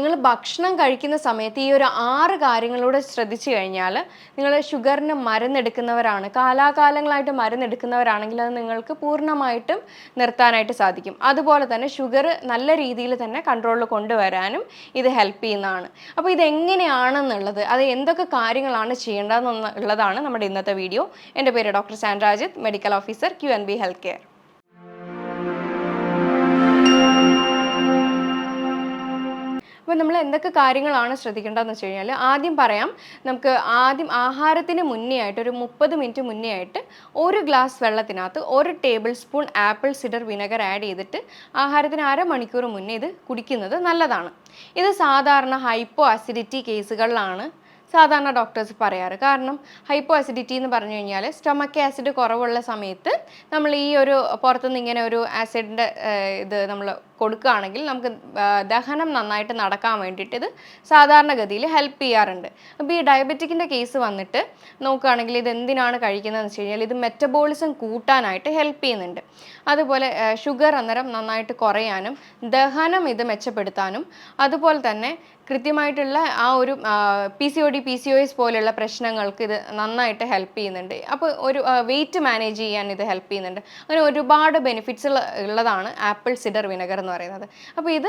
നിങ്ങൾ ഭക്ഷണം കഴിക്കുന്ന സമയത്ത് ഈ ഒരു 6 കാര്യങ്ങളൂടെ ശ്രദ്ധിച്ചു കഴിഞ്ഞാൽ നിങ്ങൾ ഷുഗറിന് മരുന്നെടുക്കുന്നവരാണ്, കാലാകാലങ്ങളായിട്ട് മരുന്നെടുക്കുന്നവരാണെങ്കിൽ അത് നിങ്ങൾക്ക് പൂർണ്ണമായിട്ടും നിർത്താനായിട്ട് സാധിക്കും. അതുപോലെ തന്നെ ഷുഗർ നല്ല രീതിയിൽ തന്നെ കൺട്രോളിൽ കൊണ്ടുവരാനും ഇത് ഹെൽപ്പ് ചെയ്യുന്നതാണ്. അപ്പോൾ ഇതെങ്ങനെയാണെന്നുള്ളത്, അത് എന്തൊക്കെ കാര്യങ്ങളാണ് ചെയ്യേണ്ടതെന്നുള്ളതാണ് നമ്മുടെ ഇന്നത്തെ വീഡിയോ. എൻ്റെ പേര് doctor Sandrajith, medical officer QNB health care. അപ്പോൾ നമ്മൾ എന്തൊക്കെ കാര്യങ്ങളാണ് ശ്രദ്ധിക്കേണ്ടതെന്ന് വെച്ച് കഴിഞ്ഞാൽ, ആദ്യം പറയാം. നമുക്ക് ആദ്യം ആഹാരത്തിന് മുന്നേ ആയിട്ട് ഒരു 30 മിനിറ്റ് മുന്നേ ആയിട്ട് ഒരു ഗ്ലാസ് വെള്ളത്തിനകത്ത് 1 tablespoon apple cider vinegar add ചെയ്തിട്ട് ആഹാരത്തിന് അരമണിക്കൂർ മുന്നേ ഇത് കുടിക്കുന്നത് നല്ലതാണ്. ഇത് സാധാരണ ഹൈപ്പോ അസിഡിറ്റി കേസുകളിലാണ് സാധാരണ ഡോക്ടേഴ്സ് പറയാറ്. കാരണം ഹൈപ്പോ അസിഡിറ്റി എന്ന് പറഞ്ഞു കഴിഞ്ഞാൽ സ്റ്റൊമക്ക് ആസിഡ് കുറവുള്ള സമയത്ത് നമ്മൾ ഈ ഒരു പുറത്തുനിന്ന് ഇങ്ങനെ ഒരു ആസിഡിൻ്റെ ഇത് നമ്മൾ കൊടുക്കുകയാണെങ്കിൽ നമുക്ക് ദഹനം നന്നായിട്ട് നടക്കാൻ വേണ്ടിയിട്ട് ഇത് സാധാരണഗതിയിൽ ഹെൽപ്പ് ചെയ്യാറുണ്ട്. അപ്പോൾ ഈ ഡയബറ്റിക്കിൻ്റെ കേസ് വന്നിട്ട് നോക്കുകയാണെങ്കിൽ ഇത് എന്തിനാണ് കഴിക്കുന്നതെന്ന് വെച്ച് കഴിഞ്ഞാൽ ഇത് മെറ്റബോളിസം കൂട്ടാനായിട്ട് ഹെൽപ്പ് ചെയ്യുന്നുണ്ട്. അതുപോലെ ഷുഗർ അന്നേരം നന്നായിട്ട് കുറയാനും ദഹനം ഇത് മെച്ചപ്പെടുത്താനും അതുപോലെ തന്നെ കൃത്യമായിട്ടുള്ള ആ ഒരു PCOD PCOS പോലെയുള്ള പ്രശ്നങ്ങൾക്ക് ഇത് നന്നായിട്ട് ഹെൽപ്പ് ചെയ്യുന്നുണ്ട്. അപ്പോൾ ഒരു വെയിറ്റ് മാനേജ് ചെയ്യാൻ ഇത് ഹെൽപ്പ് ചെയ്യുന്നുണ്ട്. അങ്ങനെ ഒരുപാട് ബെനിഫിറ്റ്സ് ഉള്ളതാണ് ആപ്പിൾ സിഡർ വിനെഗർ എന്ന് പറയുന്നത്. അപ്പോൾ ഇത്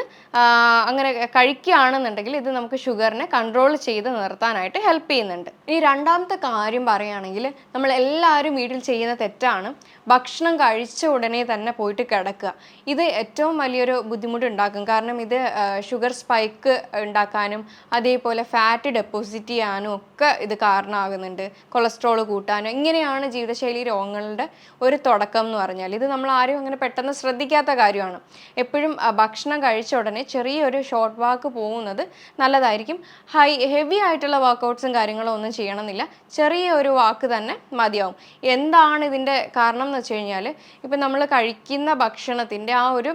അങ്ങനെ കഴിക്കുകയാണെന്നുണ്ടെങ്കിൽ ഇത് നമുക്ക് ഷുഗറിനെ കൺട്രോൾ ചെയ്ത് നിർത്താനായിട്ട് ഹെൽപ്പ് ചെയ്യുന്നുണ്ട്. ഇനി രണ്ടാമത്തെ കാര്യം പറയുകയാണെങ്കിൽ, നമ്മൾ എല്ലാവരും വീട്ടിൽ ചെയ്യുന്ന തെറ്റാണ് ഭക്ഷണം കഴിച്ച ഉടനെ തന്നെ പോയിട്ട് കിടക്കുക. ഇത് ഏറ്റവും വലിയൊരു ബുദ്ധിമുട്ടുണ്ടാക്കും. കാരണം ഇത് ഷുഗർ സ്പൈക്ക് ഉണ്ടാക്കാനും അതേപോലെ ഫാറ്റ് ഡെപ്പോസിറ്റ് ചെയ്യാനും ഒക്കെ ഇത് കാരണമാകുന്നുണ്ട്. കൊളസ്ട്രോൾ കൂട്ടാനും ഇങ്ങനെയാണ് ജീവിതശൈലി രോഗങ്ങളുടെ ഒരു തുടക്കം എന്ന് പറഞ്ഞാൽ. ഇത് നമ്മൾ ആരും അങ്ങനെ പെട്ടെന്ന് ശ്രദ്ധിക്കാത്ത കാര്യമാണ്. എപ്പോഴും ഭക്ഷണം കഴിച്ച ഉടനെ ചെറിയൊരു ഷോർട്ട് വാക്ക് പോകുന്നത് നല്ലതായിരിക്കും. ഹെവി ആയിട്ടുള്ള വർക്കൗട്ട്സും കാര്യങ്ങളും ഒന്നും ചെയ്യണമെന്നില്ല, ചെറിയ ഒരു വാക്ക് തന്നെ മതിയാവും. എന്താണ് ഇതിൻ്റെ കാരണം എന്ന് വെച്ച് കഴിഞ്ഞാൽ, ഇപ്പം നമ്മൾ കഴിക്കുന്ന ഭക്ഷണത്തിൻ്റെ ആ ഒരു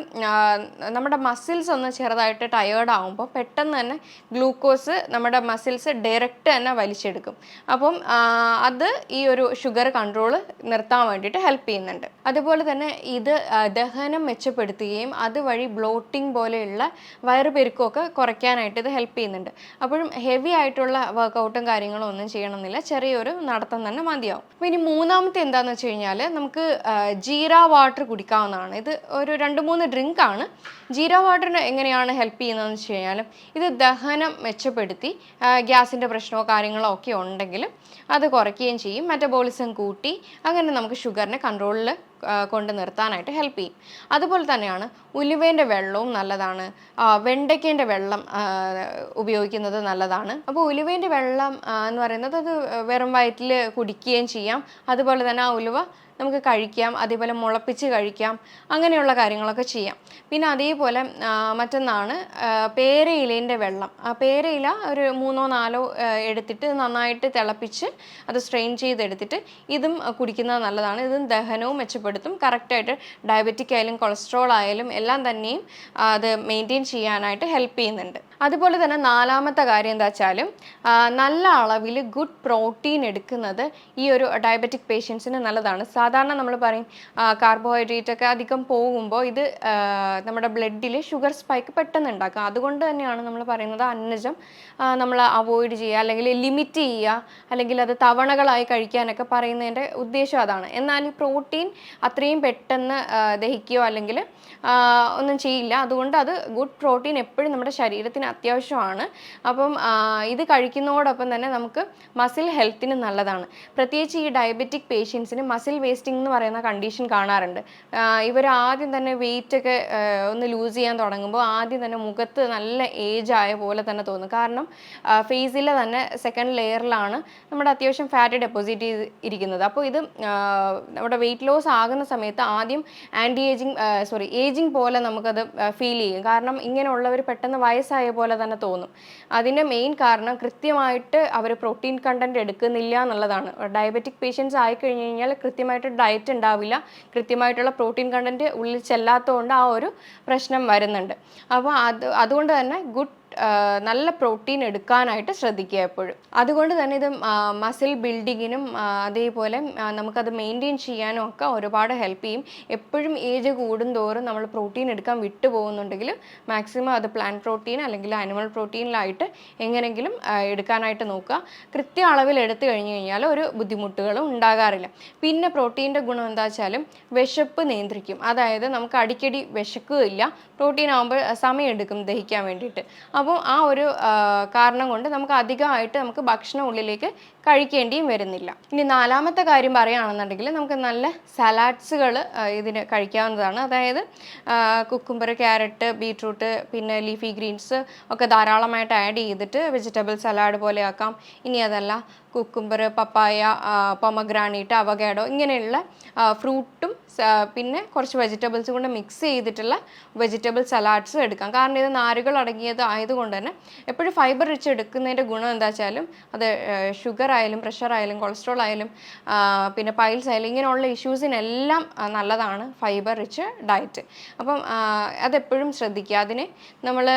നമ്മുടെ മസിൽസ് ഒന്ന് ചെറുതായിട്ട് ടയേർഡ് ആകുമ്പോൾ പെട്ടെന്ന് തന്നെ ഗ്ലൂക്കോസ് നമ്മുടെ മസിൽസ് ഡയറക്റ്റ് തന്നെ വലിച്ചെടുക്കും. അപ്പം അത് ഈ ഒരു ഷുഗർ കൺട്രോൾ നിർത്താൻ വേണ്ടിയിട്ട് ഹെൽപ്പ് ചെയ്യുന്നുണ്ട്. അതുപോലെ തന്നെ ഇത് ദഹനം മെച്ചപ്പെടുത്തുകയും അതുവഴി ബ്ലോട്ടിംഗ് പോലെയുള്ള വയറുപെരുക്കമൊക്കെ കുറയ്ക്കാനായിട്ട് ഇത് ഹെൽപ്പ് ചെയ്യുന്നുണ്ട്. അപ്പോഴും ഹെവി ആയിട്ടുള്ള വർക്കൗട്ടും കാര്യങ്ങളും ഒന്നും ചെയ്യണമെന്നില്ല, ചെറിയൊരു നടത്തം തന്നെ മതിയാവും. അപ്പോൾ ഇനി മൂന്നാമത്തെ എന്താണെന്ന് വെച്ച് കഴിഞ്ഞാൽ, നമുക്ക് ജീര വാട്ടർ കുടിക്കാവുന്നതാണ്. ഇത് ഒരു 2-3 ഡ്രിങ്ക് ആണ്. ജീര വാട്ടറിന് എങ്ങനെയാണ് ഹെൽപ്പ് ചെയ്യുന്നതെന്ന് വെച്ച് കഴിഞ്ഞാൽ, ഇത് ദഹനം മെച്ചപ്പെടുത്തി ഗ്യാസിൻ്റെ പ്രശ്നമോ കാര്യങ്ങളോ ഒക്കെ ഉണ്ടെങ്കിൽ അത് കുറയ്ക്കുകയും ചെയ്യും. മെറ്റബോളിസം കൂട്ടി അങ്ങനെ നമുക്ക് ഷുഗറിനെ കൺട്രോളിൽ കൊണ്ട് നിർത്താനായിട്ട് ഹെൽപ്പ് ചെയ്യും. അതുപോലെ തന്നെയാണ് ഉലുവേൻ്റെ വെള്ളവും നല്ലതാണ്. വെണ്ടയ്ക്കേൻ്റെ വെള്ളം ഉപയോഗിക്കുന്നത് നല്ലതാണ്. അപ്പോൾ ഉലുവേൻ്റെ വെള്ളം എന്ന് പറയുന്നത് അത് വെറും വയറ്റിൽ കുടിക്കുകയും ചെയ്യാം. അതുപോലെ തന്നെ ആ ഉലുവ നമുക്ക് കഴിക്കാം, അതേപോലെ മുളപ്പിച്ച് കഴിക്കാം, അങ്ങനെയുള്ള കാര്യങ്ങളൊക്കെ ചെയ്യാം. പിന്നെ അതേപോലെ മറ്റൊന്നാണ് പേരയിലേൻ്റെ വെള്ളം. ആ പേരയില ഒരു 3-4 എടുത്തിട്ട് നന്നായിട്ട് തിളപ്പിച്ച് അത് സ്ട്രെയിൻ ചെയ്തെടുത്തിട്ട് ഇതും കുടിക്കുന്നത് നല്ലതാണ്. ഇതും ദഹനവും മെച്ചപ്പെടുത്തും. കറക്റ്റായിട്ട് ഡയബറ്റിക് ആയാലും കൊളസ്ട്രോൾ ആയാലും എല്ലാം തന്നെയും അത് മെയിൻറ്റെയിൻ ചെയ്യാനായിട്ട് ഹെൽപ്പ് ചെയ്യുന്നുണ്ട്. അതുപോലെ തന്നെ നാലാമത്തെ കാര്യം എന്താ വെച്ചാലും, നല്ല അളവിൽ ഗുഡ് പ്രോട്ടീൻ എടുക്കുന്നത് ഈ ഒരു ഡയബറ്റിക് പേഷ്യൻസിന് നല്ലതാണ്. സാധാരണ നമ്മൾ പറയും കാർബോഹൈഡ്രേറ്റ് ഒക്കെ അധികം പോകുമ്പോൾ ഇത് നമ്മുടെ ബ്ലഡിൽ ഷുഗർ സ്പൈക്ക് പെട്ടെന്ന് ഉണ്ടാക്കുക. അതുകൊണ്ട് തന്നെയാണ് നമ്മൾ പറയുന്നത് അന്നജം നമ്മൾ അവോയ്ഡ് ചെയ്യുക, അല്ലെങ്കിൽ ലിമിറ്റ് ചെയ്യുക, അല്ലെങ്കിൽ അത് തവണകളായി കഴിക്കാനൊക്കെ പറയുന്നതിൻ്റെ ഉദ്ദേശം അതാണ്. എന്നാൽ ഈ പ്രോട്ടീൻ അത്രയും പെട്ടെന്ന് ദഹിക്കുകയോ അല്ലെങ്കിൽ ഒന്നും ചെയ്യില്ല. അതുകൊണ്ട് അത് ഗുഡ് പ്രോട്ടീൻ എപ്പോഴും നമ്മുടെ ശരീരത്തിന് അത്യാവശ്യമാണ്. അപ്പം ഇത് കഴിക്കുന്നതോടൊപ്പം തന്നെ നമുക്ക് മസിൽ ഹെൽത്തിന് നല്ലതാണ്. പ്രത്യേകിച്ച് ഈ ഡയബറ്റിക് പേഷ്യൻസിന് മസിൽ വേസ്റ്റിംഗ് എന്ന് പറയുന്ന കണ്ടീഷൻ കാണാറുണ്ട്. ഇവർ ആദ്യം തന്നെ വെയിറ്റൊക്കെ ഒന്ന് ലൂസ് ചെയ്യാൻ തുടങ്ങുമ്പോൾ ആദ്യം തന്നെ മുഖത്ത് നല്ല ഏജ് ആയ പോലെ തന്നെ തോന്നും. കാരണം ഫേസിലെ തന്നെ സെക്കൻഡ് ലെയറിലാണ് നമ്മുടെ അത്യാവശ്യം ഫാറ്റ് ഡെപ്പോസിറ്റ് ഇരിക്കുന്നത്. അപ്പോൾ ഇത് നമ്മുടെ വെയിറ്റ് ലോസ് ആകുന്ന സമയത്ത് ആദ്യം ഏജിങ് പോലെ നമുക്കത് ഫീൽ ചെയ്യും. കാരണം ഇങ്ങനെയുള്ളവർ പെട്ടെന്ന് വയസ്സായ പോലെ തന്നെ തോന്നും. അതിൻ്റെ മെയിൻ കാരണം കൃത്യമായിട്ട് അവർ പ്രോട്ടീൻ കണ്ടൻറ്റ് എടുക്കുന്നില്ല എന്നുള്ളതാണ്. ഡയബറ്റിക് പേഷ്യൻസ് ആയിക്കഴിഞ്ഞ് കഴിഞ്ഞാൽ കൃത്യമായിട്ട് ഡയറ്റ് ഉണ്ടാവില്ല, കൃത്യമായിട്ടുള്ള പ്രോട്ടീൻ കണ്ടൻറ്റ് ഉള്ളിൽ ചെല്ലാത്തതുകൊണ്ട് ആ ഒരു പ്രശ്നം വരുന്നുണ്ട്. അപ്പോൾ അതുകൊണ്ട് തന്നെ ഗുഡ് നല്ല പ്രോട്ടീൻ എടുക്കാനായിട്ട് ശ്രദ്ധിക്കുക എപ്പോഴും. അതുകൊണ്ട് തന്നെ ഇത് മസിൽ ബിൽഡിങ്ങിനും അതേപോലെ നമുക്കത് മെയിൻറ്റെയിൻ ചെയ്യാനും ഒക്കെ ഒരുപാട് ഹെൽപ്പ് ചെയ്യും. എപ്പോഴും ഏജ് കൂടുന്തോറും നമ്മൾ പ്രോട്ടീൻ എടുക്കാൻ വിട്ടു പോകുന്നുണ്ടെങ്കിൽ മാക്സിമം അത് പ്ലാന്റ് പ്രോട്ടീൻ അല്ലെങ്കിൽ ആനിമൽ പ്രോട്ടീനിലായിട്ട് എങ്ങനെയെങ്കിലും എടുക്കാനായിട്ട് നോക്കുക. കൃത്യ അളവിൽ എടുത്തു കഴിഞ്ഞ് കഴിഞ്ഞാൽ ഒരു ബുദ്ധിമുട്ടുകളും ഉണ്ടാകാറില്ല. പിന്നെ പ്രോട്ടീൻ്റെ ഗുണം എന്താ വെച്ചാലും വിശപ്പ് നിയന്ത്രിക്കും. അതായത് നമുക്ക് അടിക്കടി വിശക്കുകയില്ല. പ്രോട്ടീൻ ആകുമ്പോൾ സമയമെടുക്കും ദഹിക്കാൻ വേണ്ടിയിട്ട്. അപ്പോൾ ആ ഒരു കാരണം കൊണ്ട് നമുക്ക് അധികമായിട്ട് നമുക്ക് ഭക്ഷണം ഉള്ളിലേക്ക് കഴിക്കേണ്ടിയും വരുന്നില്ല. ഇനി നാലാമത്തെ കാര്യം പറയുകയാണെന്നുണ്ടെങ്കിൽ നമുക്ക് നല്ല സലാഡ്സുകൾ ഇതിന് കഴിക്കാവുന്നതാണ്. അതായത് കുക്കുംബർ, ക്യാരറ്റ്, ബീട്രൂട്ട്, പിന്നെ ലീഫി ഗ്രീൻസ് ഒക്കെ ധാരാളമായിട്ട് ആഡ് ചെയ്തിട്ട് വെജിറ്റബിൾ സലാഡ് പോലെ ആക്കാം. ഇനി അതല്ല കുക്കുംബർ, പപ്പായ, പൊമഗ്രാനൈറ്റ്, അവഗാഡോ ഇങ്ങനെയുള്ള ഫ്രൂട്ടും പിന്നെ കുറച്ച് വെജിറ്റബിൾസും കൊണ്ട് മിക്സ് ചെയ്തിട്ടുള്ള വെജിറ്റബിൾ സലാഡ്സ് എടുക്കാം. കാരണം ഇത് നാരുകൾ അടങ്ങിയത് ആയതുകൊണ്ട് തന്നെ എപ്പോഴും ഫൈബർ റിച്ച് എടുക്കുന്നതിൻ്റെ ഗുണം എന്താ വെച്ചാലും അത് ഷുഗർ ആയാലും പ്രഷർ ആയാലും കൊളസ്ട്രോൾ ആയാലും പിന്നെ പൈൽസ് ആയാലും ഇങ്ങനെയുള്ള ഇഷ്യൂസിനെല്ലാം നല്ലതാണ് ഫൈബർ റിച്ച് ഡയറ്റ്. അപ്പം അതെപ്പോഴും ശ്രദ്ധിക്കുക. അതിന് നമ്മൾ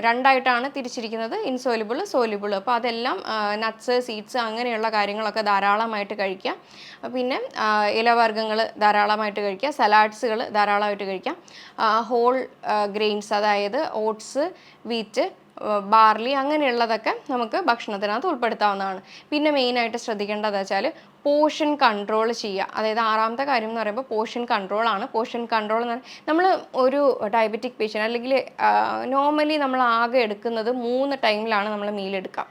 രണ്ടായിട്ടാണ് തിരിച്ചിരിക്കുന്നത്, ഇൻസോലിബിൾ, സോലിബിൾ. അപ്പോൾ അതെല്ലാം നട്ട്സ്, സീഡ്സ് അങ്ങനെയുള്ള കാര്യങ്ങളൊക്കെ ധാരാളമായിട്ട് കഴിക്കുക. പിന്നെ ഇലവർഗ്ഗങ്ങൾ ധാരാളമായിട്ട് കഴിക്കുക, സലാഡ്സുകൾ ധാരാളമായിട്ട് കഴിക്കാം. ഹോൾ ഗ്രെയിൻസ് അതായത് ഓട്സ്, വീറ്റ്, ബാർലി അങ്ങനെയുള്ളതൊക്കെ നമുക്ക് ഭക്ഷണത്തിനകത്ത് ഉൾപ്പെടുത്താവുന്നതാണ്. പിന്നെ മെയിനായിട്ട് ശ്രദ്ധിക്കേണ്ടത് വെച്ചാൽ പോർഷൻ കൺട്രോൾ ചെയ്യുക. അതായത് ആറാമത്തെ കാര്യം എന്ന് പറയുമ്പോൾ പോർഷൻ കൺട്രോളാണ്. പോർഷൻ കൺട്രോൾ എന്ന് പറഞ്ഞാൽ നമ്മൾ ഒരു ഡയബറ്റിക് പേഷ്യൻ്റ് അല്ലെങ്കിൽ നോർമലി നമ്മൾ ആകെ എടുക്കുന്നത് 3 ടൈമിലാണ് നമ്മൾ മീൽ എടുക്കുക.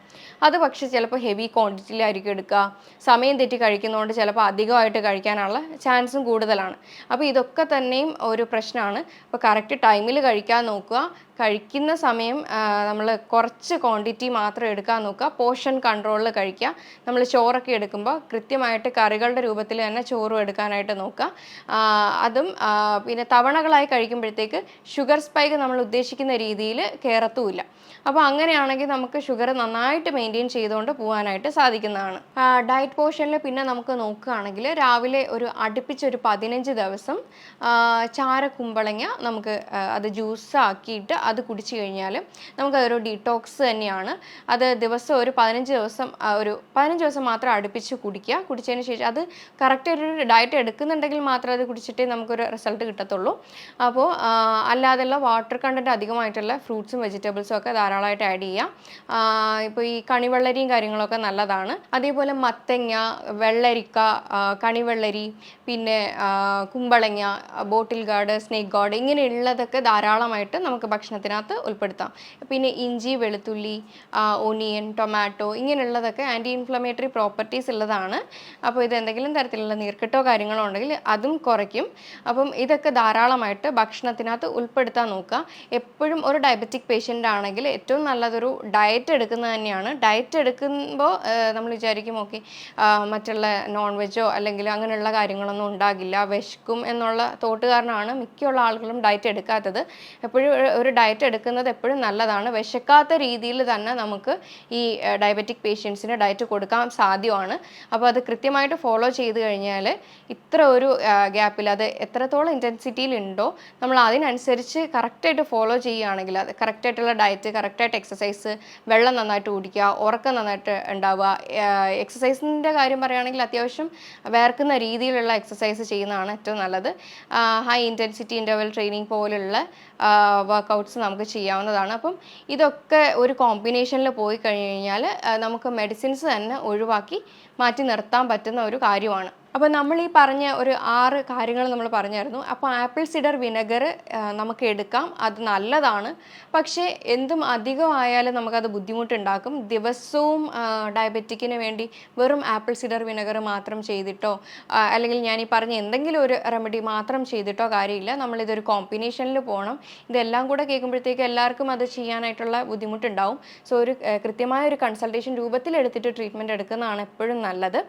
അത് പക്ഷേ ചിലപ്പോൾ ഹെവി ക്വാണ്ടിറ്റിയിലായിരിക്കും എടുക്കുക. സമയം തെറ്റി കഴിക്കുന്നതുകൊണ്ട് ചിലപ്പോൾ അധികമായിട്ട് കഴിക്കാനുള്ള ചാൻസും കൂടുതലാണ്. അപ്പോൾ ഇതൊക്കെ തന്നെയും ഒരു പ്രശ്നമാണ്. അപ്പോൾ കറക്റ്റ് ടൈമിൽ കഴിക്കാൻ നോക്കുക. കഴിക്കുന്ന സമയം നമ്മൾ കുറച്ച് ക്വാണ്ടിറ്റി മാത്രം എടുക്കാൻ നോക്കുക. പോർഷൻ കൺട്രോളിൽ കഴിക്കുക. നമ്മൾ ചോറൊക്കെ എടുക്കുമ്പോൾ കൃത്യമായിട്ട് കറികളുടെ രൂപത്തിൽ തന്നെ ചോറും എടുക്കാനായിട്ട് നോക്കുക. അതും പിന്നെ തവണകളായി കഴിക്കുമ്പോഴത്തേക്ക് ഷുഗർ സ്പൈക്ക് നമ്മൾ ഉദ്ദേശിക്കുന്ന രീതിയിൽ കയറത്തുമില്ല. അപ്പോൾ അങ്ങനെയാണെങ്കിൽ നമുക്ക് ഷുഗർ നന്നായിട്ട് മെയിൻറ്റെയിൻ ചെയ്തുകൊണ്ട് പോകാനായിട്ട് സാധിക്കുന്നതാണ്. ഡയറ്റ് പോർഷനിൽ പിന്നെ നമുക്ക് നോക്കുകയാണെങ്കിൽ രാവിലെ അടുപ്പിച്ചൊരു 15 ദിവസം ചാരക്കുമ്പളങ്ങ നമുക്ക് അത് ജ്യൂസ് ആക്കിയിട്ട് അത് കുടിച്ചു കഴിഞ്ഞാൽ നമുക്കതൊരു ഡീറ്റോക്സ് തന്നെയാണ്. അത് ദിവസം ഒരു 15 ദിവസം മാത്രം അടുപ്പിച്ച് കുടിക്കുക. കുടിച്ചതിന് ശേഷം അത് കറക്റ്റ് ഒരു ഡയറ്റ് എടുക്കുന്നുണ്ടെങ്കിൽ മാത്രമേ അത് കുടിച്ചിട്ടേ നമുക്കൊരു റിസൾട്ട് കിട്ടത്തുള്ളൂ. അപ്പോൾ അല്ലാതെയുള്ള വാട്ടർ കണ്ടൻറ്റ് അധികമായിട്ടുള്ള ഫ്രൂട്ട്സും വെജിറ്റബിൾസും ഒക്കെ ധാരാളമായിട്ട് ആഡ് ചെയ്യുക. ഇപ്പോൾ ഈ കണിവെള്ളരിയും കാര്യങ്ങളൊക്കെ നല്ലതാണ്. അതേപോലെ മത്തങ്ങ, വെള്ളരിക്ക, കണിവെള്ളരി, പിന്നെ കുമ്പളങ്ങ, ബോട്ടിൽ ഗാർഡ്, സ്നേക്ക് ഗാർഡ് ഇങ്ങനെയുള്ളതൊക്കെ ധാരാളമായിട്ട് നമുക്ക് ഭക്ഷണത്തിനകത്ത് ഉൾപ്പെടുത്താം. പിന്നെ ഇഞ്ചി, വെളുത്തുള്ളി, ഒനിയൻ, ടൊമാറ്റോ ഇങ്ങനെയുള്ളതൊക്കെ ആൻറ്റി ഇൻഫ്ലമേറ്ററി പ്രോപ്പർട്ടീസ് ഉള്ളതാണ്. അപ്പോൾ ഇത് എന്തെങ്കിലും തരത്തിലുള്ള നീർക്കെട്ടോ കാര്യങ്ങളോ ഉണ്ടെങ്കിൽ അതും കുറയ്ക്കും. അപ്പം ഇതൊക്കെ ധാരാളമായിട്ട് ഭക്ഷണത്തിനകത്ത് ഉൾപ്പെടുത്താൻ നോക്കുക. എപ്പോഴും ഒരു ഡയബറ്റിക് പേഷ്യൻ്റ് ആണെങ്കിൽ ഏറ്റവും നല്ലതൊരു ഡയറ്റ് എടുക്കുന്നത് തന്നെയാണ്. ഡയറ്റ് എടുക്കുമ്പോൾ നമ്മൾ വിചാരിക്കും ഓക്കെ മറ്റുള്ള നോൺ വെജോ അല്ലെങ്കിൽ അങ്ങനെയുള്ള കാര്യങ്ങളൊന്നും ഉണ്ടാകില്ല, വിശക്കും എന്നുള്ള തോട്ട് കാരണമാണ് മിക്കുള്ള ആളുകളും ഡയറ്റ് എടുക്കാത്തത്. എപ്പോഴും ഒരു ഡയറ്റ് എടുക്കുന്നത് എപ്പോഴും നല്ലതാണ്. വിശക്കാത്ത രീതിയിൽ തന്നെ നമുക്ക് ഈ ഡയബറ്റിക് പേഷ്യൻസിന് ഡയറ്റ് കൊടുക്കാൻ സാധ്യമാണ്. അപ്പോൾ അത് കൃത്യമായിട്ട് ഫോളോ ചെയ്ത് കഴിഞ്ഞാൽ ഇത്ര ഒരു ഗ്യാപ്പിൽ അത് എത്രത്തോളം ഇൻറ്റൻസിറ്റിയിലുണ്ടോ നമ്മൾ അതിനനുസരിച്ച് കറക്റ്റായിട്ട് ഫോളോ ചെയ്യുകയാണെങ്കിൽ അത് കറക്റ്റായിട്ടുള്ള ഡയറ്റ്, കറക്റ്റായിട്ട് എക്സസൈസ്, വെള്ളം നന്നായിട്ട് കുടിക്കുക, ഉറക്കം നന്നായിട്ട് ഉണ്ടാവുക. എക്സസൈസിൻ്റെ കാര്യം പറയുകയാണെങ്കിൽ അത്യാവശ്യം വേർക്കുന്ന രീതിയിലുള്ള എക്സസൈസ് ചെയ്യുന്നതാണ് ഏറ്റവും നല്ലത്. ഹൈ ഇൻറ്റൻസിറ്റി ഇൻ്റർവൽ ട്രെയിനിങ് പോലുള്ള വർക്കൗട്ട്സ് നമുക്ക് ചെയ്യാവുന്നതാണ്. അപ്പം ഇതൊക്കെ ഒരു കോമ്പിനേഷനിൽ പോയി കഴിഞ്ഞ് കഴിഞ്ഞാൽ നമുക്ക് മെഡിസിൻസ് തന്നെ ഒഴിവാക്കി മാറ്റി നിർത്താൻ പറ്റുന്ന ഒരു കാര്യമാണ്. അപ്പോൾ നമ്മൾ ഈ പറഞ്ഞ ഒരു 6 കാര്യങ്ങൾ നമ്മൾ പറഞ്ഞായിരുന്നു. അപ്പോൾ ആപ്പിൾ സിഡർ വിനെഗർ നമുക്ക് എടുക്കാം, അത് നല്ലതാണ്. പക്ഷേ എന്തും അധികമായാലും നമുക്കത് ബുദ്ധിമുട്ടുണ്ടാക്കും. ദിവസവും ഡയബറ്റിക്കിന് വേണ്ടി വെറും ആപ്പിൾ സിഡർ വിനെഗർ മാത്രം ചെയ്തിട്ടോ അല്ലെങ്കിൽ ഞാൻ ഈ പറഞ്ഞ എന്തെങ്കിലും ഒരു റെമഡി മാത്രം ചെയ്തിട്ടോ കാര്യമില്ല. നമ്മളിതൊരു കോമ്പിനേഷനിൽ പോകണം. ഇതെല്ലാം കൂടെ കേൾക്കുമ്പോഴത്തേക്ക് എല്ലാവർക്കും അത് ചെയ്യാനായിട്ടുള്ള ബുദ്ധിമുട്ടുണ്ടാവും. സോ ഒരു കൃത്യമായ ഒരു കൺസൾട്ടേഷൻ രൂപത്തിൽ എടുത്തിട്ട് ട്രീറ്റ്മെൻറ്റ് എടുക്കുന്നതാണ് എപ്പോഴും നല്ലത്.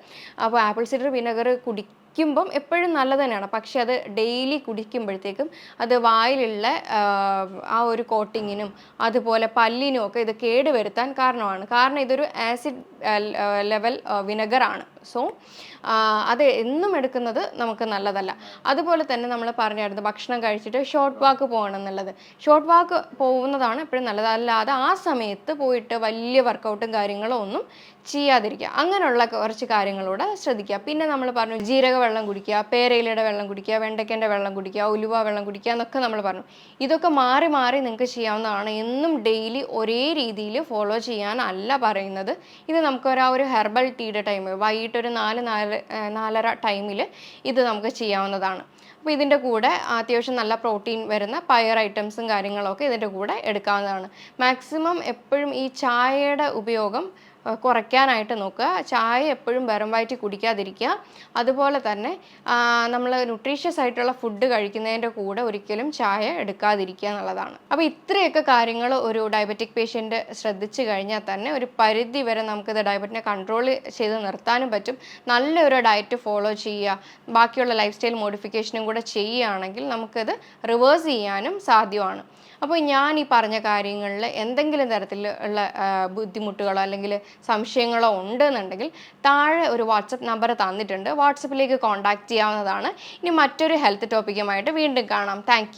അപ്പോൾ ആപ്പിൾ സിഡർ വിനെഗർ കുടിക്കുമ്പം എപ്പോഴും നല്ലത് തന്നെയാണ്. പക്ഷെ അത് ഡെയിലി കുടിക്കുമ്പോഴത്തേക്കും അത് വായിലുള്ള ആ ഒരു കോട്ടിങ്ങിനും അതുപോലെ പല്ലിനും ഒക്കെ ഇത് കേടുവരുത്താൻ കാരണമാണ്. കാരണം ഇതൊരു ആസിഡ് ലെവൽ വിനെഗറാണ്. സോ അത് എന്നും എടുക്കുന്നത് നമുക്ക് നല്ലതല്ല. അതുപോലെ തന്നെ നമ്മൾ പറഞ്ഞായിരുന്നു ഭക്ഷണം കഴിച്ചിട്ട് ഷോർട്ട് വാക്ക് പോകണം എന്നുള്ളത്. ഷോർട്ട് വാക്ക് പോകുന്നതാണ് എപ്പോഴും നല്ലത്. അല്ലാതെ ആ സമയത്ത് പോയിട്ട് വലിയ വർക്കൗട്ടും കാര്യങ്ങളും ഒന്നും ചെയ്യാതിരിക്കുക. അങ്ങനെയുള്ള കുറച്ച് കാര്യങ്ങളൂടെ ശ്രദ്ധിക്കുക. പിന്നെ നമ്മൾ പറഞ്ഞു ജീരക വെള്ളം കുടിക്കുക, പേരയിലയുടെ വെള്ളം കുടിക്കുക, വെണ്ടയ്ക്കൻ്റെ വെള്ളം കുടിക്കുക, ഉലുവ വെള്ളം കുടിക്കുക എന്നൊക്കെ നമ്മൾ പറഞ്ഞു. ഇതൊക്കെ മാറി മാറി നിങ്ങൾക്ക് ചെയ്യാവുന്നതാണ്. എന്നും ഡെയിലി ഒരേ രീതിയിൽ ഫോളോ ചെയ്യാനല്ല പറയുന്നത്. ഇത് നമുക്ക് ഒരു ഹെർബൽ ടീയുടെ ടൈം വൈകിട്ട് ഒരു 4-4:30 ടൈമിൽ ഇത് നമുക്ക് ചെയ്യാവുന്നതാണ്. അപ്പോൾ ഇതിൻ്റെ കൂടെ അത്യാവശ്യം നല്ല പ്രോട്ടീൻ വരുന്ന പയർ ഐറ്റംസും കാര്യങ്ങളൊക്കെ ഇതിൻ്റെ കൂടെ എടുക്കാവുന്നതാണ്. മാക്സിമം എപ്പോഴും ഈ ചായയുടെ ഉപയോഗം കുറയ്ക്കാനായിട്ട് നോക്കുക. ചായ എപ്പോഴും വെറും വയറ്റിൽ കുടിക്കാതിരിക്കുക. അതുപോലെ തന്നെ നമ്മൾ ന്യൂട്രീഷ്യസ് ആയിട്ടുള്ള ഫുഡ് കഴിക്കുന്നതിൻ്റെ കൂടെ ഒരിക്കലും ചായ എടുക്കാതിരിക്കുക എന്നുള്ളതാണ്. അപ്പോൾ ഇത്രയൊക്കെ കാര്യങ്ങൾ ഒരു ഡയബറ്റിക് പേഷ്യൻ്റ് ശ്രദ്ധിച്ചു കഴിഞ്ഞാൽ തന്നെ ഒരു പരിധി വരെ നമുക്കിത് ഡയബറ്റിനെ കൺട്രോൾ ചെയ്ത് നിർത്താനും പറ്റും. നല്ലൊരു ഡയറ്റ് ഫോളോ ചെയ്യുക, ബാക്കിയുള്ള ലൈഫ് സ്റ്റൈൽ മോഡിഫിക്കേഷനും കൂടെ ചെയ്യുകയാണെങ്കിൽ നമുക്കിത് റിവേഴ്സ് ചെയ്യാനും സാധ്യമാണ്. അപ്പോൾ ഞാൻ ഈ പറഞ്ഞ കാര്യങ്ങളിൽ എന്തെങ്കിലും തരത്തിലുള്ള ബുദ്ധിമുട്ടുകളോ അല്ലെങ്കിൽ സംശയങ്ങളോ ഉണ്ടെന്നുണ്ടെങ്കിൽ താഴെ ഒരു വാട്സപ്പ് നമ്പർ തന്നിട്ടുണ്ട്. വാട്സപ്പിലേക്ക് കോൺടാക്റ്റ് ചെയ്യാവുന്നതാണ്. ഇനി മറ്റൊരു ഹെൽത്ത് ടോപ്പിക്കുമായിട്ട് വീണ്ടും കാണാം. താങ്ക്